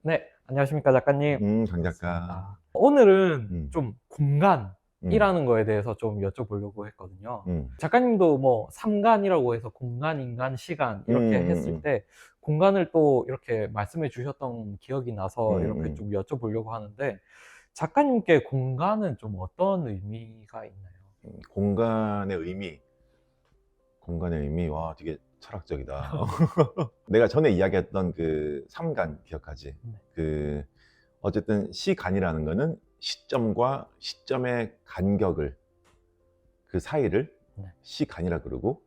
네, 안녕하십니까, 작가님. 강 작가. 오늘은 음, 좀 음, 공간이라는 거에 대해서 좀 여쭤보려고 했거든요. 음, 작가님도 뭐 삼간이라고 해서 공간, 인간, 시간 이렇게 했을 음. 때 공간을 또 이렇게 말씀해 주셨던 기억이 나서 음, 이렇게 음. 좀 여쭤보려고 하는데, 작가님께 공간은 좀 어떤 의미가 있나요? 공간의 의미, 와, 되게 철학적이다. 내가 전에 이야기했던 그 삼간 기억하지? 네, 그, 어쨌든 시간이라는 거는 시점과 시점의 간격을, 그 사이를 네. 시간이라 그러고,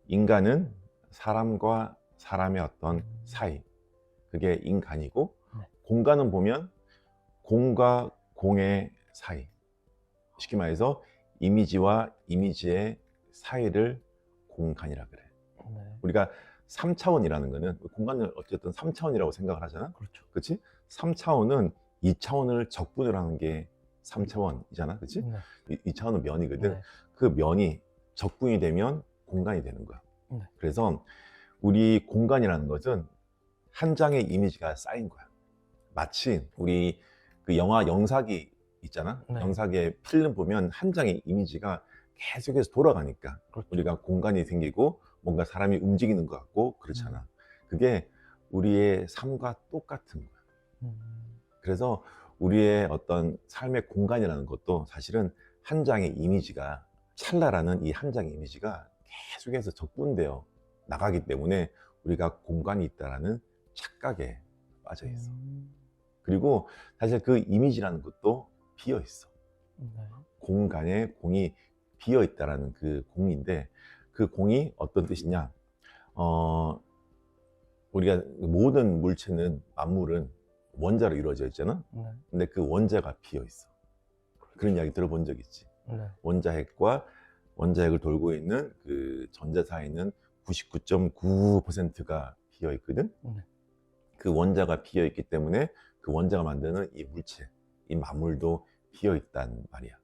인간은 사람과 사람의 어떤 음, 사이, 그게 인간이고, 네. 공간은 보면 공과 공의 사이, 쉽게 말해서 이미지와 이미지의 사이를 공간이라 그래. 네, 우리가 3차원이라는 거는 공간을 어쨌든 3차원이라고 생각을 하잖아. 그렇죠. 그렇지? 3차원은 2차원을 적분을 하는 게 3차원이잖아. 그렇지? 네, 2차원은 면이거든. 네, 그 면이 적분이 되면 공간이 되는 거야. 네, 그래서 우리 공간이라는 것은 한 장의 이미지가 쌓인 거야. 마치 우리 그 영화 영상이 있잖아. 네, 영상에 필름 보면 한 장의 이미지가 계속해서 돌아가니까 그렇죠. 우리가 공간이 생기고 뭔가 사람이 움직이는 것 같고 음, 그렇잖아. 그게 우리의 삶과 똑같은 거야. 음, 그래서 우리의 어떤 삶의 공간이라는 것도 사실은 한 장의 이미지가, 찰나라는 이 한 장의 이미지가 계속해서 적분되어 나가기 때문에 우리가 공간이 있다라는 착각에 빠져 있어. 음, 그리고 사실 그 이미지라는 것도 비어 있어. 네, 공간에 공이 비어 있다라는 그 공인데, 그 공이 어떤 뜻이냐? 어, 우리가 모든 물체는, 만물은 원자로 이루어져 있잖아. 네, 근데 그 원자가 비어 있어. 그런 이야기 들어본 적 있지? 네. 원자핵과 원자핵을 돌고 있는 그 전자 사이는 99.9%가 비어 있거든. 네. 그 원자가 비어 있기 때문에 그 원자가 만드는 이 물체, 이 만물도 비어 있단 말이야.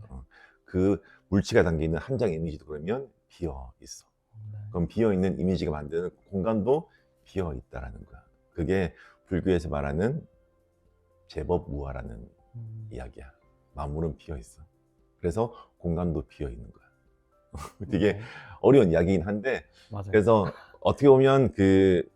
어, 그 물체가 담기는 한 장의 이미지도 그러면 비어 있어. 네. 그럼 비어 있는 이미지가 만드는 공간도 비어 있다라는 거야. 그게 불교에서 말하는 제법무아라는 음, 이야기야. 만물은 비어 있어. 그래서 공간도 비어 있는 거야. 되게 네, 어려운 이야기긴 한데, 맞아요. 그래서 어떻게 보면 그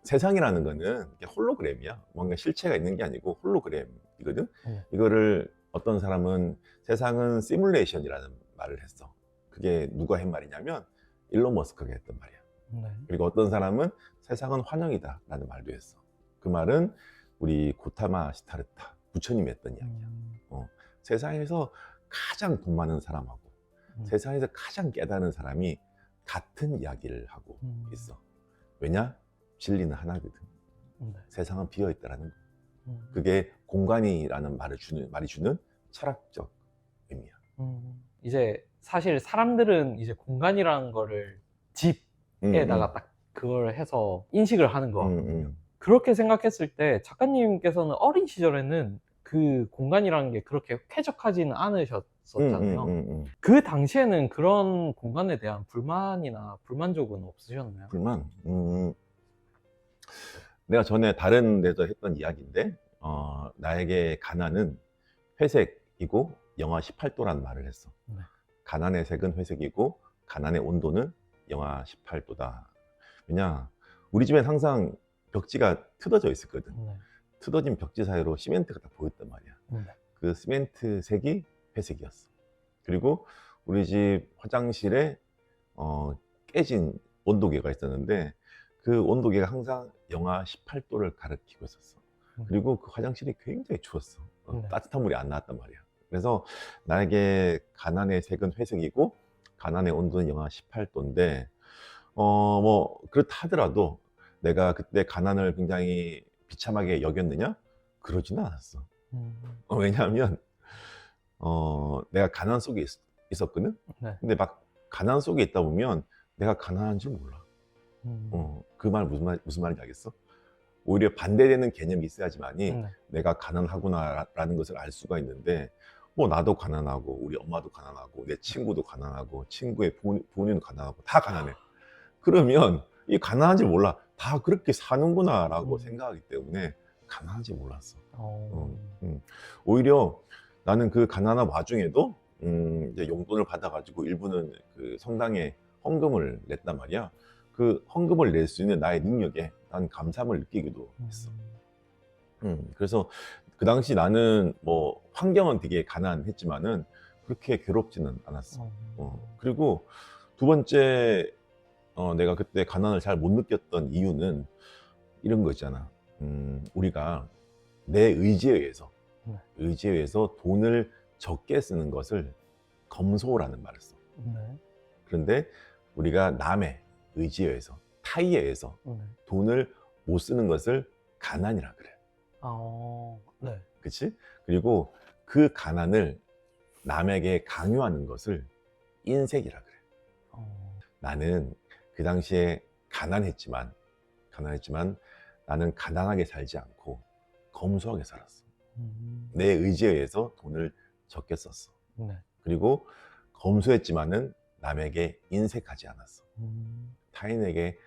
세상이라는 거는 홀로그램이야. 뭔가 실체가 있는 게 아니고 홀로그램이거든. 네, 이거를 어떤 사람은 세상은 시뮬레이션이라는 말을 했어. 그게 누가 한 말이냐면 일론 머스크가 했던 말이야. 네. 그리고 어떤 사람은 세상은 환영이다라는 말도 했어. 그 말은 우리 고타마 시타르타 부처님이 했던 이야기야. 음, 어, 세상에서 가장 돈 많은 사람하고 음, 세상에서 가장 깨달은 사람이 같은 이야기를 하고 음, 있어. 왜냐? 진리는 하나거든. 네, 세상은 비어 있다라는 거. 음, 그게 공간이라는 말이 주는 철학적 의미야. 이제 사실 사람들은 이제 공간이라는 거를 응, 집에다가 응, 딱 그걸 해서 인식을 하는 것 응, 같거든요. 응, 그렇게 생각했을 때 작가님께서는 어린 시절에는 그 공간이라는 게 그렇게 쾌적하지는 응, 응, 않으셨었잖아요. 응, 응. 그 당시에는 그런 공간에 대한 불만이나 불만족은 없으셨나요? 불만. 내가 전에 다른 데서 했던 이야기인데, 나에게 가난은 회색이고 영하 18도라는 말을 했어. 네, 가난의 색은 회색이고 가난의 온도는 영하 18도다. 왜냐, 우리 집엔 항상 벽지가 트어져 있었거든. 네, 트어진 벽지 사이로 시멘트가 다 보였단 말이야. 네, 그 시멘트 색이 회색이었어. 그리고 우리 집 화장실에 깨진 온도계가 있었는데 그 온도계가 항상 영하 18도를 가리키고 있었어. 그리고 그 화장실이 굉장히 추웠어. 네, 따뜻한 물이 안 나왔단 말이야. 그래서 나에게 가난의 색은 회색이고 가난의 온도는 영하 18도인데 뭐 그렇다 하더라도 내가 그때 가난을 굉장히 비참하게 여겼느냐? 그러지는 않았어. 음, 왜냐하면 내가 가난 속에 있었거든. 네, 근데 막 가난 속에 있다 보면 내가 가난한 줄 몰라. 음, 그 말 무슨 말인지 알겠어? 오히려 반대되는 개념이 있어야지만이 네, 내가 가난하구나라는 것을 알 수가 있는데, 뭐 나도 가난하고 우리 엄마도 가난하고 내 친구도 가난하고 친구의 부모님도 가난하고 다 가난해. 그러면 이 가난한지 몰라. 다 그렇게 사는구나라고 음, 생각하기 때문에 가난한지 몰랐어. 어. 오히려 나는 그 가난한 와중에도 이제 용돈을 받아가지고 일부는 그 성당에 헌금을 냈단 말이야. 그 헌금을 낼 수 있는 나의 능력에 난 감사함을 느끼기도 했어. 그래서 그 당시 나는 뭐 환경은 되게 가난했지만은 그렇게 괴롭지는 않았어. 그리고 두 번째 내가 그때 가난을 잘 못 느꼈던 이유는 이런 거 있잖아. 우리가 내 의지에 의해서 돈을 적게 쓰는 것을 검소라는 말을 써. 네. 그런데 우리가 남의 의지에 의해서, 타의에 의해서 네. 돈을 못 쓰는 것을 가난이라 그래. 네. 그치? 그리고 그 가난을 남에게 강요하는 것을 인색이라 그래. 나는 그 당시에 가난했지만 나는 가난하게 살지 않고 검소하게 살았어. 내 의지에 의해서 돈을 적게 썼어. 네. 그리고 검소했지만은 남에게 인색하지 않았어. 타인에게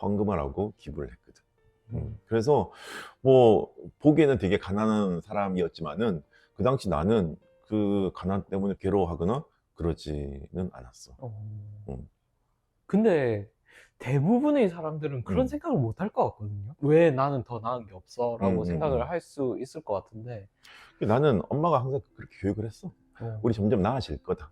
헌금을 하고 기부를 했거든. 그래서 뭐 보기에는 되게 가난한 사람이었지만은 그 당시 나는 그 가난 때문에 괴로워하거나 그러지는 않았어. 근데 대부분의 사람들은 그런 생각을 못 할 것 같거든요. 왜 나는 더 나은 게 없어? 라고 생각을 할 수 있을 것 같은데. 나는 엄마가 항상 그렇게 교육을 했어. 우리 점점 나아질 거다.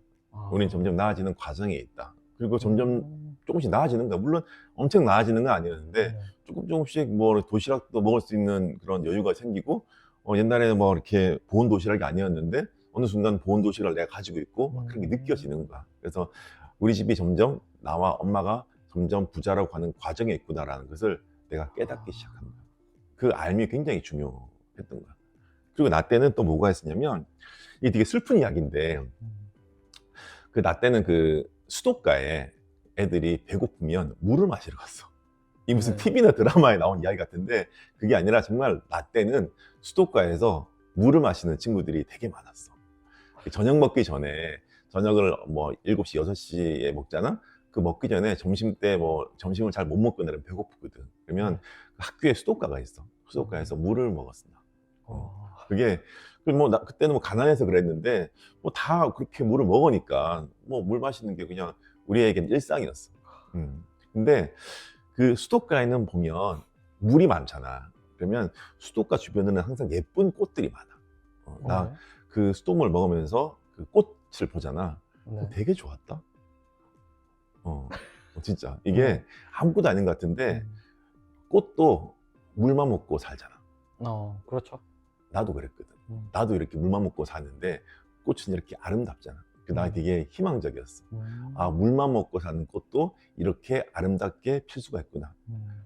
우리는 점점 나아지는 과정에 있다. 그리고 점점 조금씩 나아지는 거야. 물론 엄청 나아지는 건 아니었는데 조금씩 뭐 도시락도 먹을 수 있는 그런 여유가 생기고 옛날에는 뭐 이렇게 보온 도시락이 아니었는데 어느 순간 보온 도시락을 내가 가지고 있고 막 그런 게 느껴지는 거야. 그래서 우리 집이 점점 나와 엄마가 점점 부자라고 가는 과정에 있구나라는 것을 내가 깨닫기 시작한 거야. 그 알미 굉장히 중요했던 거야. 그리고 나 때는 또 뭐가 있었냐면 이게 되게 슬픈 이야기인데 그 나 때는 그 수도가에 애들이 배고프면 물을 마시러 갔어. 이 무슨 TV나 드라마에 나온 이야기 같은데 그게 아니라 정말 나 때는 수도가에서 물을 마시는 친구들이 되게 많았어. 저녁 먹기 전에 저녁을 뭐 7시, 6시에 먹잖아? 그 먹기 전에 점심 때 뭐 점심을 잘 못 먹고 나면 배고프거든. 그러면 학교에 수도가가 있어. 수도가에서 물을 먹었어. 그게 뭐 그때는 뭐 가난해서 그랬는데 뭐 다 그렇게 물을 먹으니까 뭐 물 마시는 게 그냥 우리에겐 일상이었어. 근데 그 수도가에는 보면 물이 많잖아. 그러면 수도가 주변에는 항상 예쁜 꽃들이 많아. 나 그 수돗물 먹으면서 그 꽃을 보잖아. 되게 좋았다. 진짜 이게 아무것도 아닌 것 같은데 꽃도 물만 먹고 살잖아. 그렇죠. 나도 그랬거든. 나도 이렇게 물만 먹고 사는데 꽃은 이렇게 아름답잖아. 나 되게 희망적이었어. 아, 물만 먹고 사는 꽃도 이렇게 아름답게 필 수가 있구나.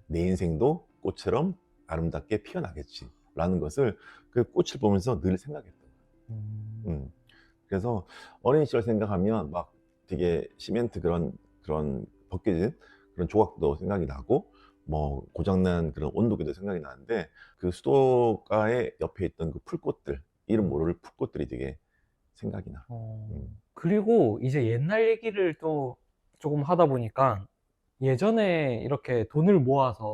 내 인생도 꽃처럼 아름답게 피어나겠지 라는 것을 그 꽃을 보면서 늘 생각했던 거야. 그래서 어린 시절 생각하면 막 되게 시멘트 그런 벗겨진 그런 조각도 생각이 나고 뭐 고장난 그런 온도계도 생각이 나는데 그 수도가의 옆에 있던 그 풀꽃들, 이름 모를 풀꽃들이 되게 생각이 나. 그리고 이제 옛날 얘기를 또 조금 하다 보니까 예전에 이렇게 돈을 모아서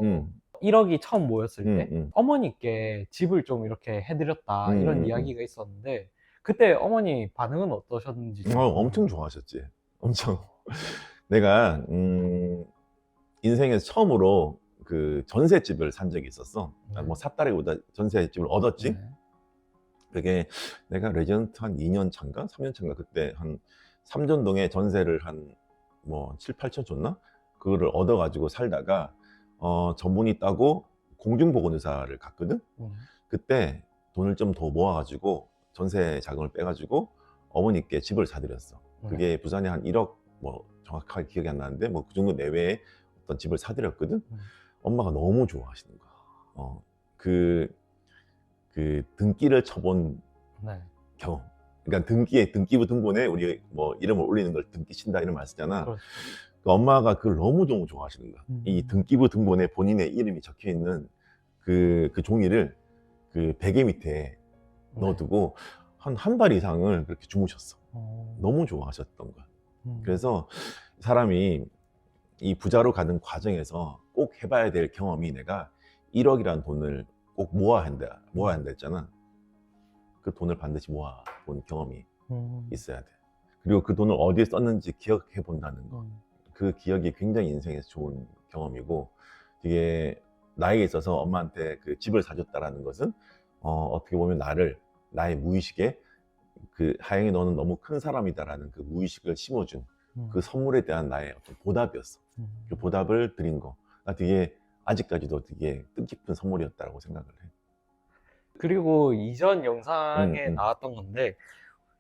1억이 처음 모였을 때 어머니께 집을 좀 이렇게 해드렸다 이런 이야기가 있었는데 그때 어머니 반응은 어떠셨는지 좀 엄청 좋아하셨지. 엄청. 내가 인생에서 처음으로 그 전셋집을 산 적이 있었어. 뭐 샀다기보다 전셋집을 얻었지. 그게 내가 레지던트 한 2년 차인가 3년 차인가 그때 한 삼전동에 전세를 한 뭐 7, 8천 줬나? 그거를 얻어가지고 살다가 전문이 따고 공중보건의사를 갔거든. 그때 돈을 좀 더 모아가지고 전세 자금을 빼가지고 어머니께 집을 사드렸어. 그게 부산에 한 1억 뭐 정확하게 기억이 안 나는데 뭐 그 정도 내외의 어떤 집을 사드렸거든. 엄마가 너무 좋아하시는 거야. 그 등기를 쳐본 경험. 그러니까 등기부 등본에 우리 뭐 이름을 올리는 걸 등기 친다 이런 말 쓰잖아. 그렇죠. 그 엄마가 그걸 너무 좋아하시는 거야. 이 등기부 등본에 본인의 이름이 적혀 있는 그 종이를 그 베개 밑에 넣어두고 한 달 이상을 그렇게 주무셨어. 너무 좋아하셨던 거야. 그래서 사람이 이 부자로 가는 과정에서 꼭 해봐야 될 경험이 내가 1억이라는 돈을 꼭 꼭 모아야 한다 했잖아. 그 돈을 반드시 모아본 경험이 있어야 돼. 그리고 그 돈을 어디에 썼는지 기억해 본다는 거. 그 기억이 굉장히 인생에서 좋은 경험이고, 이게 나에게 있어서 엄마한테 그 집을 사줬다라는 것은 어떻게 보면 나의 무의식에 그 하영이 너는 너무 큰 사람이다라는 그 무의식을 심어준 그 선물에 대한 나의 어떤 보답이었어. 그 보답을 드린 거. 나 되게 아직까지도 되게 뜻깊은 선물이었다고 생각을 해. 그리고 이전 영상에 나왔던 건데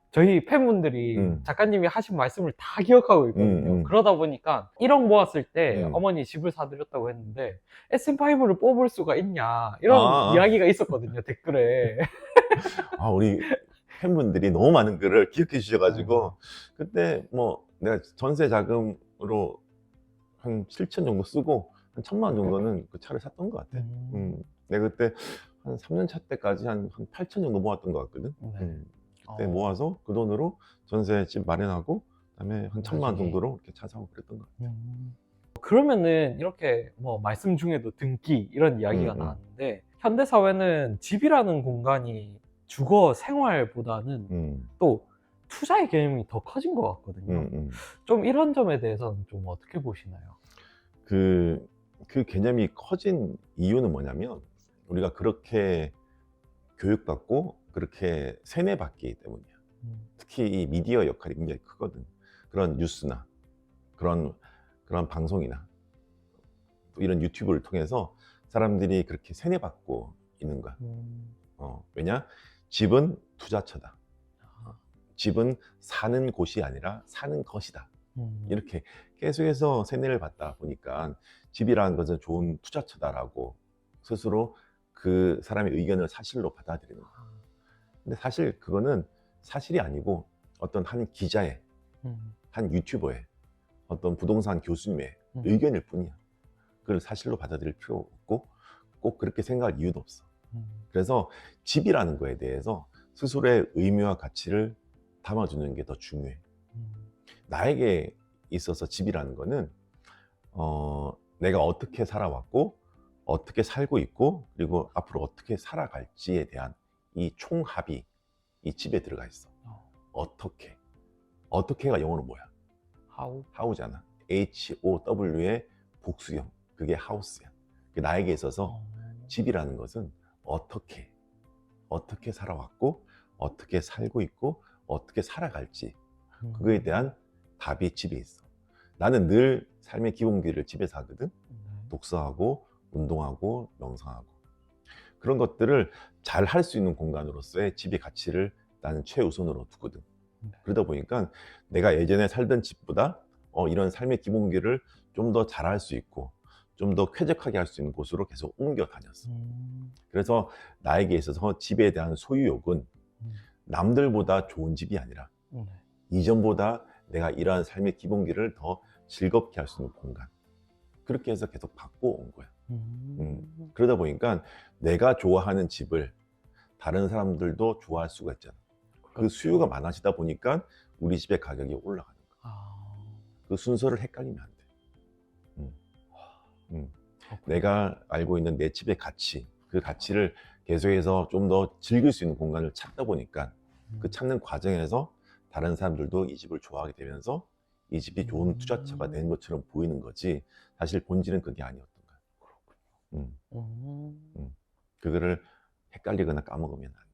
저희 팬분들이 작가님이 하신 말씀을 다 기억하고 있거든요. 그러다 보니까 1억 모았을 때 어머니 집을 사드렸다고 했는데 SM5를 뽑을 수가 있냐 이런 이야기가 있었거든요, 댓글에. 우리 팬분들이 너무 많은 글을 기억해 주셔가지고 그때 뭐 내가 전세 자금으로 한 7천 정도 쓰고 한 1,000만 원 정도는 그 차를 샀던 것 같아. 내가 그때 한 3년 차 때까지 한 8천 정도 모았던 것 같거든. 그때 모아서 그 돈으로 전세 집 마련하고 그다음에 한 1,000만 원 정도로 이렇게 차 사고 그랬던 것 같아. 그러면은 이렇게 뭐 말씀 중에도 등기 이런 이야기가 나왔는데 현대 사회는 집이라는 공간이 주거 생활보다는 또 투자의 개념이 더 커진 것 같거든요. 좀 이런 점에 대해서는 좀 어떻게 보시나요? 그 개념이 커진 이유는 뭐냐면 우리가 그렇게 교육받고 그렇게 세뇌받기 때문이야. 특히 이 미디어 역할이 굉장히 크거든. 그런 뉴스나 그런 방송이나 또 이런 유튜브를 통해서 사람들이 그렇게 세뇌받고 있는 거야. 왜냐? 집은 투자처다. 집은 사는 곳이 아니라 사는 것이다. 이렇게 계속해서 세뇌를 받다 보니까 집이라는 것은 좋은 투자처다라고 스스로 그 사람의 의견을 사실로 받아들이는 거야. 근데 사실 그거는 사실이 아니고 어떤 한 기자의, 한 유튜버의, 어떤 부동산 교수님의 의견일 뿐이야. 그걸 사실로 받아들일 필요 없고 꼭 그렇게 생각할 이유도 없어. 그래서 집이라는 거에 대해서 스스로의 의미와 가치를 담아주는 게 더 중요해. 나에게 있어서 집이라는 거는 내가 어떻게 살아왔고 어떻게 살고 있고 그리고 앞으로 어떻게 살아갈지에 대한 이 총합이 이 집에 들어가 있어. 어떻게가 영어로 뭐야? how잖아. HOW의 복수형. 그게 house야. 나에게 있어서 집이라는 것은 어떻게 살아왔고 어떻게 살고 있고 어떻게 살아갈지 그거에 대한 답이 집에 있어. 나는 늘 삶의 기본기를 집에서 하거든. 독서하고 운동하고 명상하고 그런 것들을 잘 할 수 있는 공간으로서의 집의 가치를 나는 최우선으로 두거든. 그러다 보니까 내가 예전에 살던 집보다 이런 삶의 기본기를 좀 더 잘할 수 있고 좀 더 쾌적하게 할 수 있는 곳으로 계속 옮겨 다녔어. 그래서 나에게 있어서 집에 대한 소유욕은 남들보다 좋은 집이 아니라 이전보다 내가 이러한 삶의 기본기를 더 즐겁게 할 수 있는 공간, 그렇게 해서 계속 바꿔온 거야. 그러다 보니까 내가 좋아하는 집을 다른 사람들도 좋아할 수가 있잖아. 그 수요가 많아지다 보니까 우리 집의 가격이 올라가는 거야. 그 순서를 헷갈리면 안 돼. 내가 알고 있는 내 집의 가치, 그 가치를 계속해서 좀 더 즐길 수 있는 공간을 찾다 보니까 그 찾는 과정에서 다른 사람들도 이 집을 좋아하게 되면서 이 집이 좋은 투자처가 된 것처럼 보이는 거지 사실 본질은 그게 아니었던 거야. 그거를 헷갈리거나 까먹으면 안 돼.